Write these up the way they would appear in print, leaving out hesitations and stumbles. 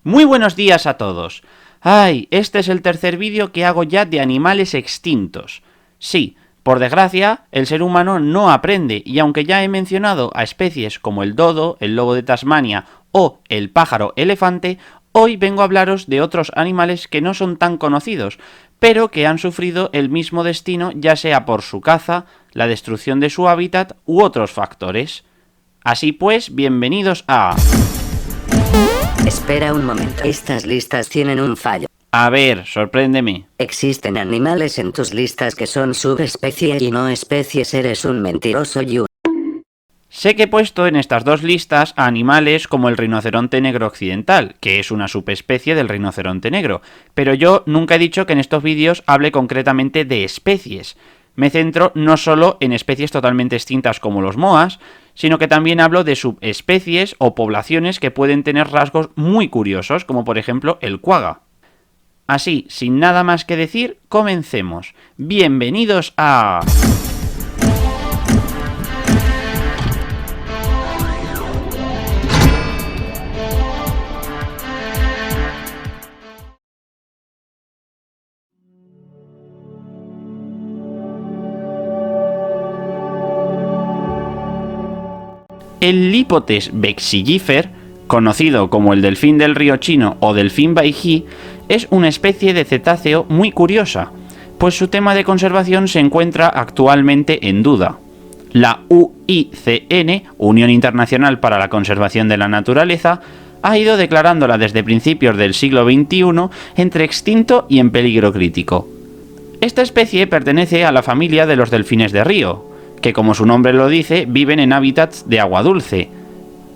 Muy buenos días a todos. Ay, este es el tercer vídeo que hago ya de animales extintos. Sí, por desgracia, el ser humano no aprende y aunque ya he mencionado a especies como el dodo, el lobo de Tasmania o el pájaro elefante, hoy vengo a hablaros de otros animales que no son tan conocidos, pero que han sufrido el mismo destino ya sea por su caza, la destrucción de su hábitat u otros factores. Así pues, bienvenidos a... Espera un momento. Estas listas tienen un fallo. A ver, sorpréndeme. Existen animales en tus listas que son subespecie y no especies. Eres un mentiroso y Sé que he puesto en estas dos listas a animales como el rinoceronte negro occidental, que es una subespecie del rinoceronte negro, pero yo nunca he dicho que en estos vídeos hable concretamente de especies. Me centro no solo en especies totalmente extintas como los moas, sino que también hablo de subespecies o poblaciones que pueden tener rasgos muy curiosos, como por ejemplo el cuaga. Así, sin nada más que decir, comencemos. Bienvenidos a... El Lipotes vexillifer, conocido como el delfín del río Chino o delfín baiji, es una especie de cetáceo muy curiosa, pues su tema de conservación se encuentra actualmente en duda. La UICN, Unión Internacional para la Conservación de la Naturaleza, ha ido declarándola desde principios del siglo XXI entre extinto y en peligro crítico. Esta especie pertenece a la familia de los delfines de río, que como su nombre lo dice, viven en hábitats de agua dulce.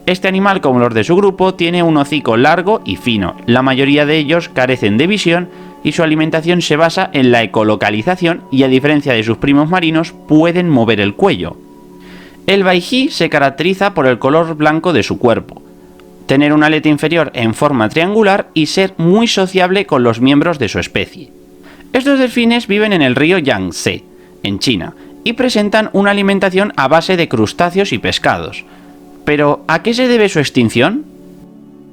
Este animal, como los de su grupo, tiene un hocico largo y fino, la mayoría de ellos carecen de visión y su alimentación se basa en la ecolocalización y a diferencia de sus primos marinos, pueden mover el cuello. El baiji se caracteriza por el color blanco de su cuerpo, tener una aleta inferior en forma triangular y ser muy sociable con los miembros de su especie. Estos delfines viven en el río Yangtze, en China, y presentan una alimentación a base de crustáceos y pescados. Pero, ¿a qué se debe su extinción?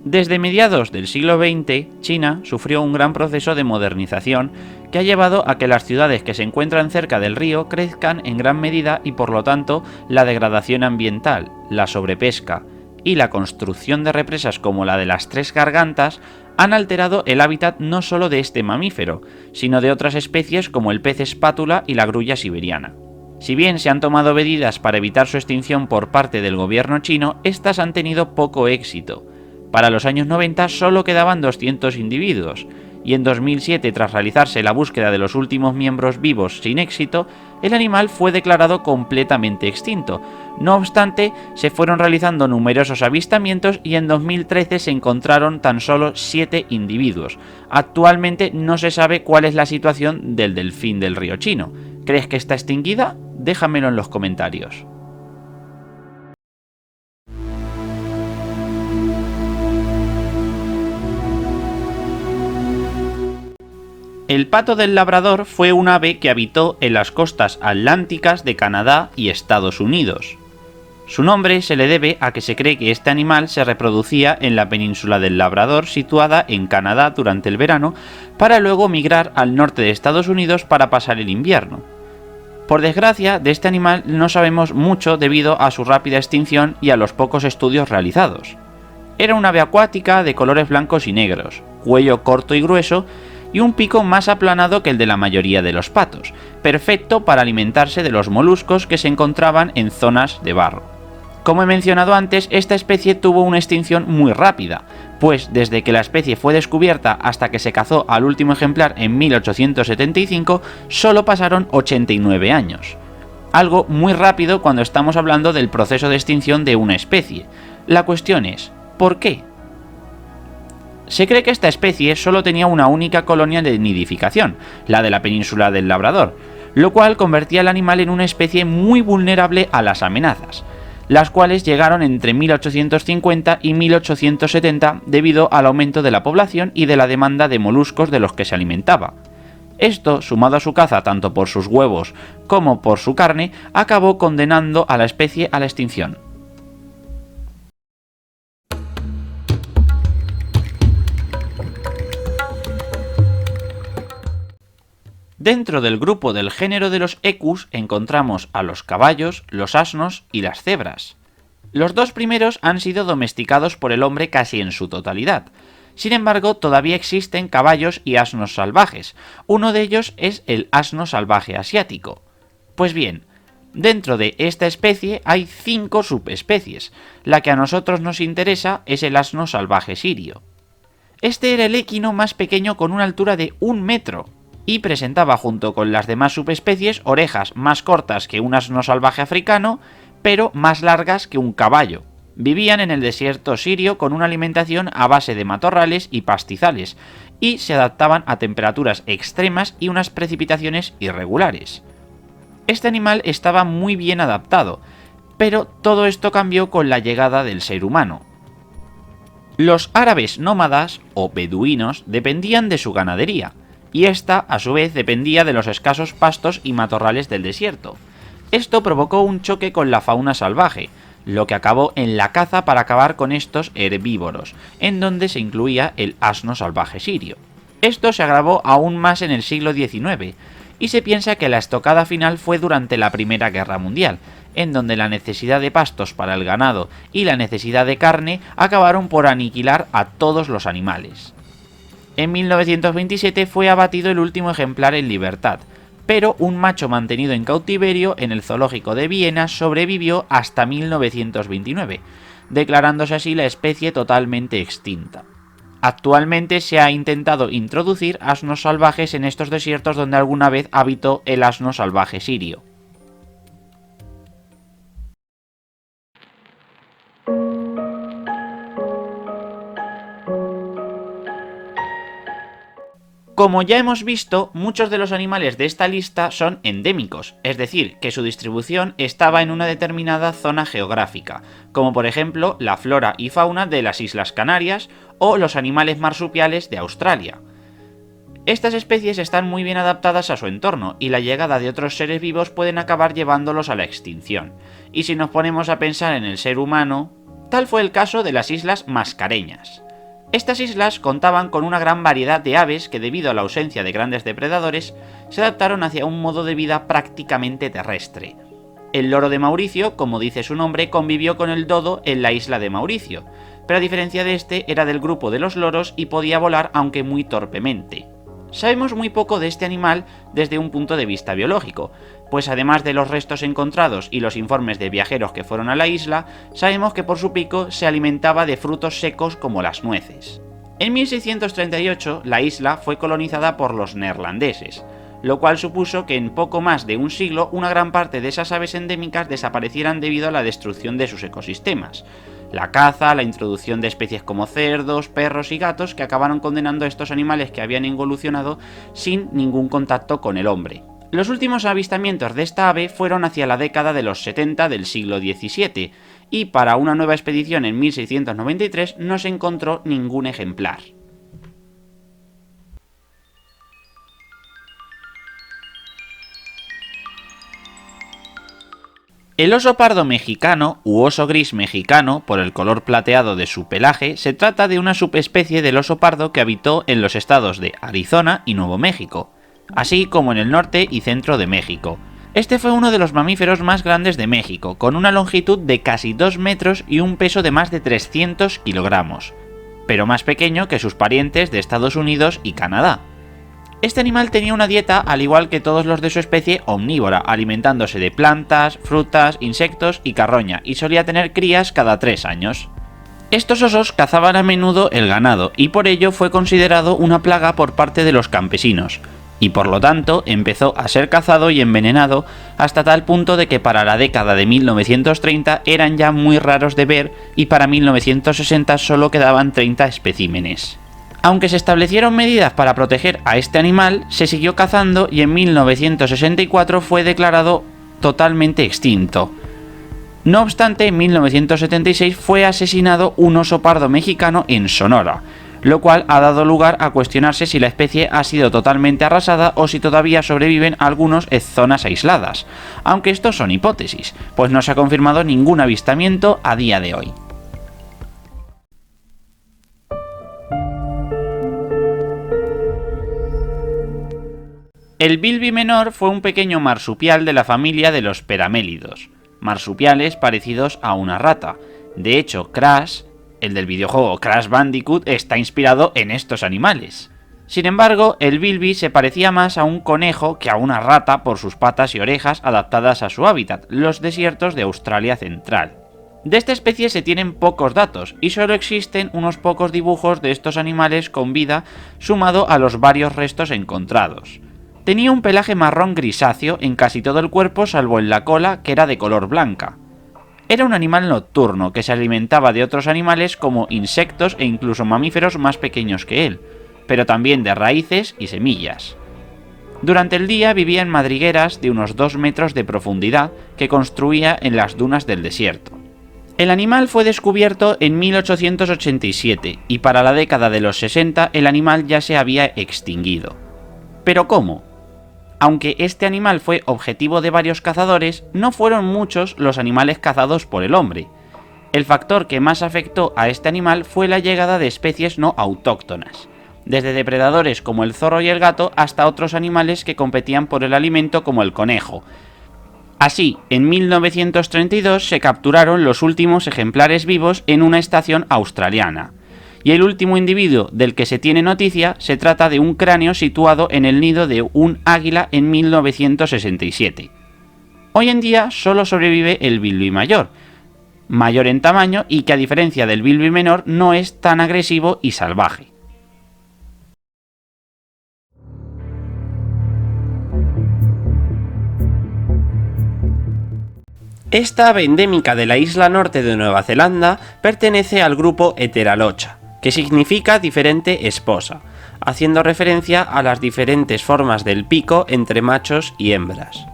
Desde mediados del siglo XX, China sufrió un gran proceso de modernización que ha llevado a que las ciudades que se encuentran cerca del río crezcan en gran medida y por lo tanto la degradación ambiental, la sobrepesca y la construcción de represas como la de las Tres Gargantas han alterado el hábitat no solo de este mamífero, sino de otras especies como el pez espátula y la grulla siberiana. Si bien se han tomado medidas para evitar su extinción por parte del gobierno chino, estas han tenido poco éxito. Para los años 90 solo quedaban 200 individuos, y en 2007, tras realizarse la búsqueda de los últimos miembros vivos sin éxito, el animal fue declarado completamente extinto. No obstante, se fueron realizando numerosos avistamientos y en 2013 se encontraron tan solo 7 individuos. Actualmente no se sabe cuál es la situación del delfín del río Chino. ¿Crees que está extinguida? Déjamelo en los comentarios. El pato del labrador fue un ave que habitó en las costas atlánticas de Canadá y Estados Unidos. Su nombre se le debe a que se cree que este animal se reproducía en la península del Labrador situada en Canadá durante el verano para luego migrar al norte de Estados Unidos para pasar el invierno. Por desgracia, de este animal no sabemos mucho debido a su rápida extinción y a los pocos estudios realizados. Era un ave acuática de colores blancos y negros, cuello corto y grueso y un pico más aplanado que el de la mayoría de los patos, perfecto para alimentarse de los moluscos que se encontraban en zonas de barro. Como he mencionado antes, esta especie tuvo una extinción muy rápida, pues desde que la especie fue descubierta hasta que se cazó al último ejemplar en 1875, solo pasaron 89 años. Algo muy rápido cuando estamos hablando del proceso de extinción de una especie. La cuestión es, ¿por qué? Se cree que esta especie solo tenía una única colonia de nidificación, la de la península del Labrador, lo cual convertía al animal en una especie muy vulnerable a las amenazas, las cuales llegaron entre 1850 y 1870 debido al aumento de la población y de la demanda de moluscos de los que se alimentaba. Esto, sumado a su caza tanto por sus huevos como por su carne, acabó condenando a la especie a la extinción. Dentro del grupo del género de los ecus encontramos a los caballos, los asnos y las cebras. Los dos primeros han sido domesticados por el hombre casi en su totalidad. Sin embargo, todavía existen caballos y asnos salvajes. Uno de ellos es el asno salvaje asiático. Pues bien, dentro de esta especie hay 5 subespecies. La que a nosotros nos interesa es el asno salvaje sirio. Este era el equino más pequeño con una altura de 1 metro y presentaba junto con las demás subespecies orejas más cortas que un asno salvaje africano, pero más largas que un caballo. Vivían en el desierto sirio con una alimentación a base de matorrales y pastizales, y se adaptaban a temperaturas extremas y unas precipitaciones irregulares. Este animal estaba muy bien adaptado, pero todo esto cambió con la llegada del ser humano. Los árabes nómadas, o beduinos, dependían de su ganadería, y esta, a su vez, dependía de los escasos pastos y matorrales del desierto. Esto provocó un choque con la fauna salvaje, lo que acabó en la caza para acabar con estos herbívoros, en donde se incluía el asno salvaje sirio. Esto se agravó aún más en el siglo XIX, y se piensa que la estocada final fue durante la Primera Guerra Mundial, en donde la necesidad de pastos para el ganado y la necesidad de carne acabaron por aniquilar a todos los animales. En 1927 fue abatido el último ejemplar en libertad, pero un macho mantenido en cautiverio en el zoológico de Viena sobrevivió hasta 1929, declarándose así la especie totalmente extinta. Actualmente se ha intentado introducir asnos salvajes en estos desiertos donde alguna vez habitó el asno salvaje sirio. Como ya hemos visto, muchos de los animales de esta lista son endémicos, es decir, que su distribución estaba en una determinada zona geográfica, como por ejemplo la flora y fauna de las Islas Canarias o los animales marsupiales de Australia. Estas especies están muy bien adaptadas a su entorno y la llegada de otros seres vivos pueden acabar llevándolos a la extinción. Y si nos ponemos a pensar en el ser humano, tal fue el caso de las Islas Mascareñas. Estas islas contaban con una gran variedad de aves que, debido a la ausencia de grandes depredadores, se adaptaron hacia un modo de vida prácticamente terrestre. El loro de Mauricio, como dice su nombre, convivió con el dodo en la isla de Mauricio, pero a diferencia de este era del grupo de los loros y podía volar aunque muy torpemente. Sabemos muy poco de este animal desde un punto de vista biológico, pues además de los restos encontrados y los informes de viajeros que fueron a la isla, sabemos que por su pico se alimentaba de frutos secos como las nueces. En 1638 la isla fue colonizada por los neerlandeses, lo cual supuso que en poco más de un siglo una gran parte de esas aves endémicas desaparecieran debido a la destrucción de sus ecosistemas. La caza, la introducción de especies como cerdos, perros y gatos que acabaron condenando a estos animales que habían evolucionado sin ningún contacto con el hombre. Los últimos avistamientos de esta ave fueron hacia la década de los 70 del siglo XVII, y para una nueva expedición en 1693 no se encontró ningún ejemplar. El oso pardo mexicano, u oso gris mexicano, por el color plateado de su pelaje, se trata de una subespecie del oso pardo que habitó en los estados de Arizona y Nuevo México, así como en el norte y centro de México. Este fue uno de los mamíferos más grandes de México, con una longitud de casi 2 metros y un peso de más de 300 kilogramos, pero más pequeño que sus parientes de Estados Unidos y Canadá. Este animal tenía una dieta, al igual que todos los de su especie, omnívora, alimentándose de plantas, frutas, insectos y carroña, y solía tener crías cada 3 años. Estos osos cazaban a menudo el ganado, y por ello fue considerado una plaga por parte de los campesinos, y por lo tanto empezó a ser cazado y envenenado hasta tal punto de que para la década de 1930 eran ya muy raros de ver y para 1960 solo quedaban 30 especímenes. Aunque se establecieron medidas para proteger a este animal, se siguió cazando y en 1964 fue declarado totalmente extinto. No obstante, en 1976 fue asesinado un oso pardo mexicano en Sonora, lo cual ha dado lugar a cuestionarse si la especie ha sido totalmente arrasada o si todavía sobreviven algunos en zonas aisladas, aunque estos son hipótesis, pues no se ha confirmado ningún avistamiento a día de hoy. El bilbi menor fue un pequeño marsupial de la familia de los peramélidos, marsupiales parecidos a una rata. De hecho, Crash, el del videojuego Crash Bandicoot, está inspirado en estos animales. Sin embargo, el bilbi se parecía más a un conejo que a una rata por sus patas y orejas adaptadas a su hábitat, los desiertos de Australia Central. De esta especie se tienen pocos datos y solo existen unos pocos dibujos de estos animales con vida sumado a los varios restos encontrados. Tenía un pelaje marrón grisáceo en casi todo el cuerpo salvo en la cola, que era de color blanca. Era un animal nocturno que se alimentaba de otros animales como insectos e incluso mamíferos más pequeños que él, pero también de raíces y semillas. Durante el día vivía en madrigueras de unos 2 metros de profundidad que construía en las dunas del desierto. El animal fue descubierto en 1887 y para la década de los 60 el animal ya se había extinguido. ¿Pero cómo? Aunque este animal fue objetivo de varios cazadores, no fueron muchos los animales cazados por el hombre. El factor que más afectó a este animal fue la llegada de especies no autóctonas, desde depredadores como el zorro y el gato hasta otros animales que competían por el alimento como el conejo. Así, en 1932 se capturaron los últimos ejemplares vivos en una estación australiana. Y el último individuo del que se tiene noticia se trata de un cráneo situado en el nido de un águila en 1967. Hoy en día solo sobrevive el bilbi mayor en tamaño y que a diferencia del bilbi menor no es tan agresivo y salvaje. Esta ave endémica de la isla norte de Nueva Zelanda pertenece al grupo Heteralocha, que significa diferente esposa, haciendo referencia a las diferentes formas del pico entre machos y hembras.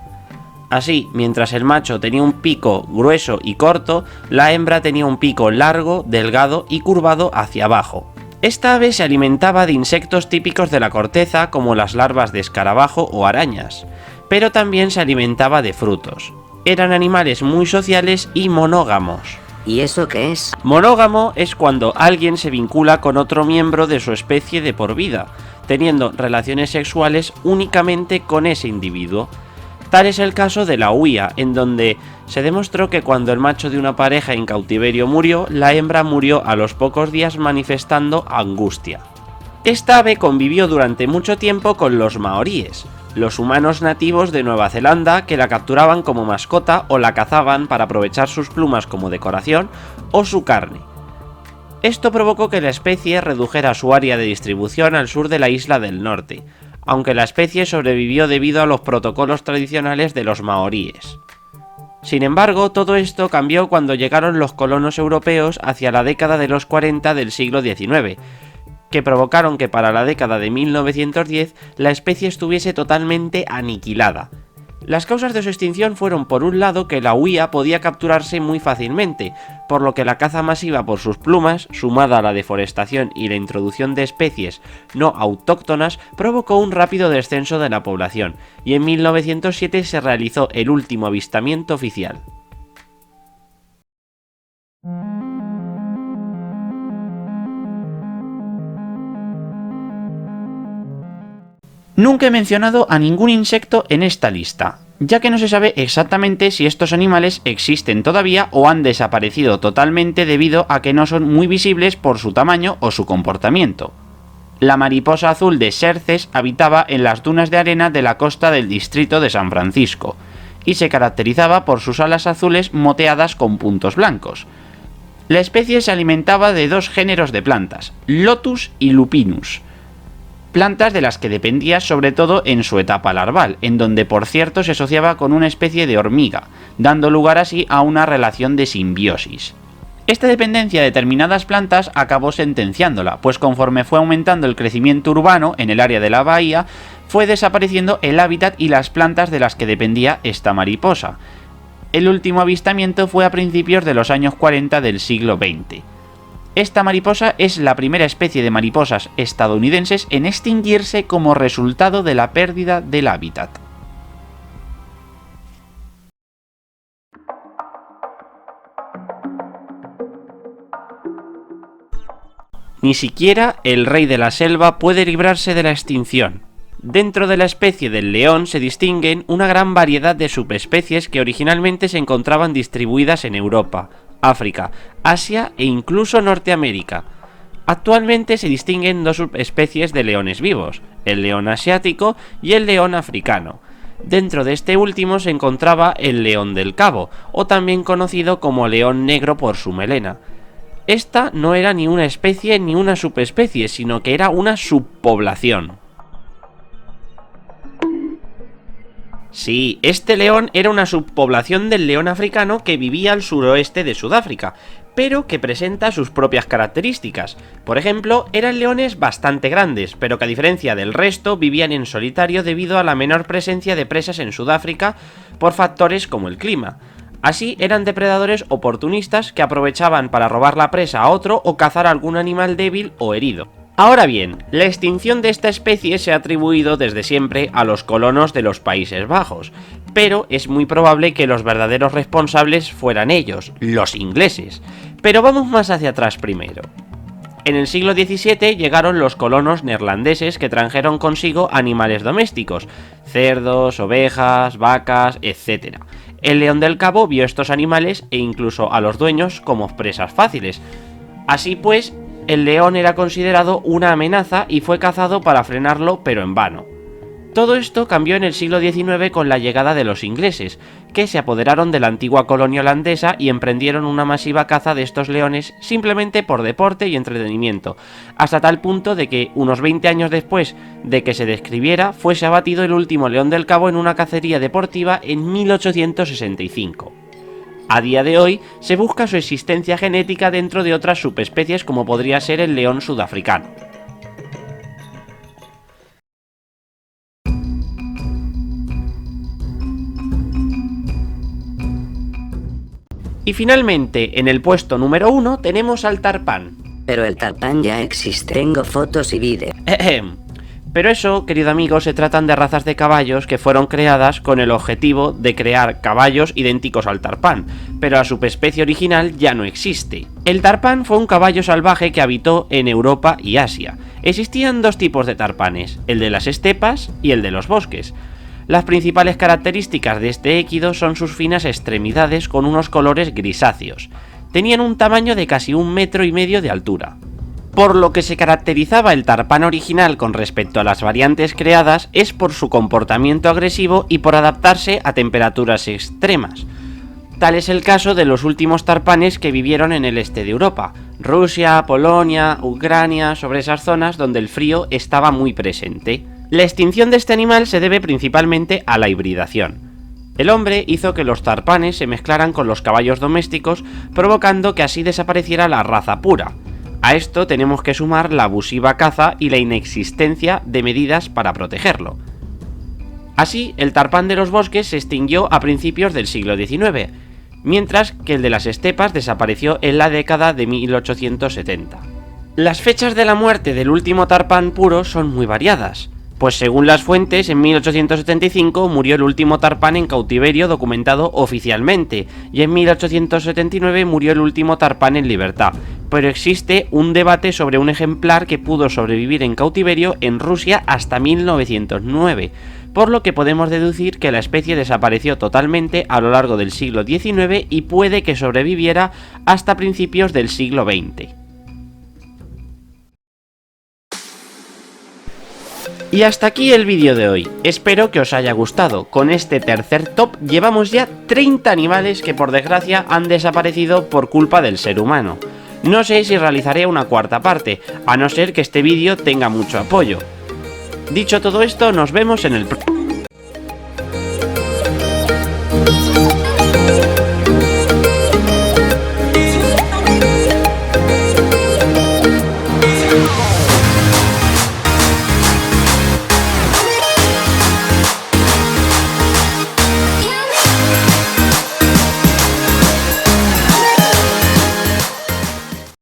Así, mientras el macho tenía un pico grueso y corto, la hembra tenía un pico largo, delgado y curvado hacia abajo. Esta ave se alimentaba de insectos típicos de la corteza como las larvas de escarabajo o arañas, pero también se alimentaba de frutos. Eran animales muy sociales y monógamos. ¿Y eso qué es? Monógamo es cuando alguien se vincula con otro miembro de su especie de por vida, teniendo relaciones sexuales únicamente con ese individuo. Tal es el caso de la huia, en donde se demostró que cuando el macho de una pareja en cautiverio murió, la hembra murió a los pocos días manifestando angustia. Esta ave convivió durante mucho tiempo con los maoríes, los humanos nativos de Nueva Zelanda que la capturaban como mascota o la cazaban para aprovechar sus plumas como decoración o su carne. Esto provocó que la especie redujera su área de distribución al sur de la isla del norte, aunque la especie sobrevivió debido a los protocolos tradicionales de los maoríes. Sin embargo, todo esto cambió cuando llegaron los colonos europeos hacia la década de los 40 del siglo XIX, que provocaron que para la década de 1910 la especie estuviese totalmente aniquilada. Las causas de su extinción fueron por un lado que la huia podía capturarse muy fácilmente, por lo que la caza masiva por sus plumas, sumada a la deforestación y la introducción de especies no autóctonas, provocó un rápido descenso de la población, y en 1907 se realizó el último avistamiento oficial. Nunca he mencionado a ningún insecto en esta lista, ya que no se sabe exactamente si estos animales existen todavía o han desaparecido totalmente debido a que no son muy visibles por su tamaño o su comportamiento. La mariposa azul de Serces habitaba en las dunas de arena de la costa del distrito de San Francisco, y se caracterizaba por sus alas azules moteadas con puntos blancos. La especie se alimentaba de dos géneros de plantas, Lotus y Lupinus, plantas de las que dependía sobre todo en su etapa larval, en donde por cierto se asociaba con una especie de hormiga, dando lugar así a una relación de simbiosis. Esta dependencia de determinadas plantas acabó sentenciándola, pues conforme fue aumentando el crecimiento urbano en el área de la bahía, fue desapareciendo el hábitat y las plantas de las que dependía esta mariposa. El último avistamiento fue a principios de los años 40 del siglo XX. Esta mariposa es la primera especie de mariposas estadounidenses en extinguirse como resultado de la pérdida del hábitat. Ni siquiera el rey de la selva puede librarse de la extinción. Dentro de la especie del león se distinguen una gran variedad de subespecies que originalmente se encontraban distribuidas en Europa, África, Asia e incluso Norteamérica. Actualmente se distinguen dos subespecies de leones vivos, el león asiático y el león africano. Dentro de este último se encontraba el león del Cabo, o también conocido como león negro por su melena. Esta no era ni una especie ni una subespecie, sino que era una subpoblación. Sí, este león era una subpoblación del león africano que vivía al suroeste de Sudáfrica, pero que presenta sus propias características. Por ejemplo, eran leones bastante grandes, pero que a diferencia del resto vivían en solitario debido a la menor presencia de presas en Sudáfrica por factores como el clima. Así eran depredadores oportunistas que aprovechaban para robar la presa a otro o cazar algún animal débil o herido. Ahora bien, la extinción de esta especie se ha atribuido desde siempre a los colonos de los Países Bajos, pero es muy probable que los verdaderos responsables fueran ellos, los ingleses. Pero vamos más hacia atrás primero. En el siglo XVII llegaron los colonos neerlandeses que trajeron consigo animales domésticos, cerdos, ovejas, vacas, etc. El león del Cabo vio estos animales e incluso a los dueños como presas fáciles. Así pues, el león era considerado una amenaza y fue cazado para frenarlo, pero en vano. Todo esto cambió en el siglo XIX con la llegada de los ingleses, que se apoderaron de la antigua colonia holandesa y emprendieron una masiva caza de estos leones simplemente por deporte y entretenimiento, hasta tal punto de que, unos 20 años después de que se describiera, fuese abatido el último león del Cabo en una cacería deportiva en 1865. A día de hoy se busca su existencia genética dentro de otras subespecies como podría ser el león sudafricano. Y finalmente, en el puesto número 1 tenemos al tarpán. Pero el tarpán ya existe. Tengo fotos y vídeos. Pero eso, querido amigo, se tratan de razas de caballos que fueron creadas con el objetivo de crear caballos idénticos al tarpán, pero la subespecie original ya no existe. El tarpán fue un caballo salvaje que habitó en Europa y Asia. Existían dos tipos de tarpanes, el de las estepas y el de los bosques. Las principales características de este équido son sus finas extremidades con unos colores grisáceos. Tenían un tamaño de casi 1,5 metros de altura. Por lo que se caracterizaba el tarpán original con respecto a las variantes creadas es por su comportamiento agresivo y por adaptarse a temperaturas extremas. Tal es el caso de los últimos tarpanes que vivieron en el este de Europa, Rusia, Polonia, Ucrania, sobre esas zonas donde el frío estaba muy presente. La extinción de este animal se debe principalmente a la hibridación. El hombre hizo que los tarpanes se mezclaran con los caballos domésticos, provocando que así desapareciera la raza pura. A esto tenemos que sumar la abusiva caza y la inexistencia de medidas para protegerlo. Así, el tarpán de los bosques se extinguió a principios del siglo XIX, mientras que el de las estepas desapareció en la década de 1870. Las fechas de la muerte del último tarpán puro son muy variadas, pues según las fuentes, en 1875 murió el último tarpán en cautiverio documentado oficialmente, y en 1879 murió el último tarpán en libertad, pero existe un debate sobre un ejemplar que pudo sobrevivir en cautiverio en Rusia hasta 1909, por lo que podemos deducir que la especie desapareció totalmente a lo largo del siglo XIX y puede que sobreviviera hasta principios del siglo XX. Y hasta aquí el vídeo de hoy, espero que os haya gustado. Con este tercer top llevamos ya 30 animales que por desgracia han desaparecido por culpa del ser humano. No sé si realizaré una cuarta parte, a no ser que este vídeo tenga mucho apoyo. Dicho todo esto, nos vemos en el próximo.